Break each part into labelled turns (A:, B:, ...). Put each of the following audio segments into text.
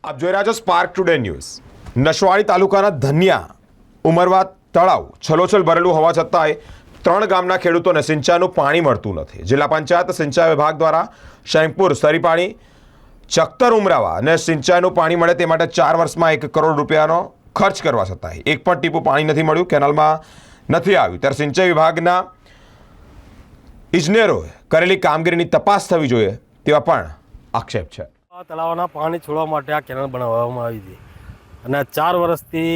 A: આપ જોઈ રહ્યા છો સ્પાર્ક ટુડે ન્યૂઝ। નસવાડી તાલુકાના ધન્યા ઉમરવા તળાવ છલોછલ ભરેલું હોવા છતાંય 3 ગામના ખેડૂતોને સિંચાઈનું પાણી મળતું નથી। જિલ્લા પંચાયત સિંચાઈ વિભાગ દ્વારા શેંગપુર સરીપાણી ચકતર ઉમરાવા અને સિંચાઈનું પાણી મળે તે માટે 4 વર્ષમાં 1 કરોડ રૂપિયાનો ખર્ચ કરવા છતાંય એક પણ ટીપું પાણી નથી મળ્યું, કેનાલમાં નથી આવ્યું। ત્યારે સિંચાઈ વિભાગના ઇજનેરોએ કરેલી કામગીરીની તપાસ થવી જોઈએ તેવા પણ આક્ષેપ છે।
B: તળાવના પાણી છોડવા માટે આ કેનાલ બનાવવામાં આવી હતી અને 4 વર્ષથી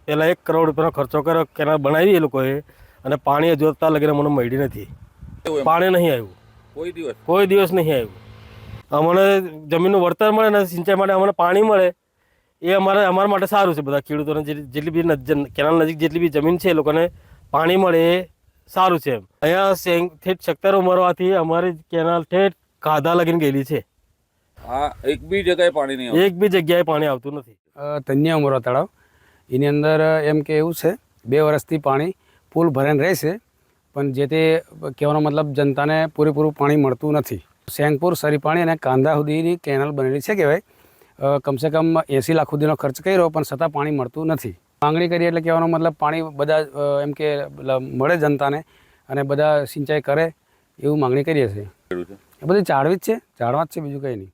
B: પહેલાં 1 કરોડ રૂપિયાનો ખર્ચો કર્યો, કેનાલ બનાવી એ લોકોએ અને પાણી જોતા લગીને મને મળી નથી, પાણી નહીં આવ્યું, કોઈ દિવસ નહીં આવ્યું। અમને જમીનનું વળતર મળે ને સિંચાઈ માટે અમને પાણી મળે એ અમારા માટે સારું છે। બધા ખેડૂતોને જેટલી બી કેનાલ નજીક જેટલી બી જમીન છે એ લોકોને પાણી મળે એ સારું છે। અહીંયા ઠેઠ ચકતર ઉમરવાથી અમારી કેનાલ ઠેઠ કાધા લગીને ગયેલી છે।
C: એક બી જગ્યાએ પાણી નહીં આવતું,
B: એક બી જગ્યાએ પાણી આવતું નથી।
D: ધન્યા ઉમરવા તળાવ એની અંદર એમ કે એવું છે 2 વર્ષથી પાણી ફૂલ ભરાઈને રહેશે, પણ જે તે કહેવાનો મતલબ જનતાને પૂરેપૂરું પાણી મળતું નથી। શેંગપુર સરીપાણી અને કાંદા સુધીની કેનાલ બનેલી છે કહેવાય, કમસે કમ 80 લાખ સુધીનો ખર્ચ કર્યો પણ છતાં પાણી મળતું નથી। માંગણી કરીએ એટલે કહેવાનો મતલબ પાણી બધા એમ કે મળે જનતાને અને બધા સિંચાઈ કરે એવું માંગણી કરીએ છીએ। એ બધી ઝાડવી જ છે, ઝાડવા જ છે, બીજું કંઈ નહીં।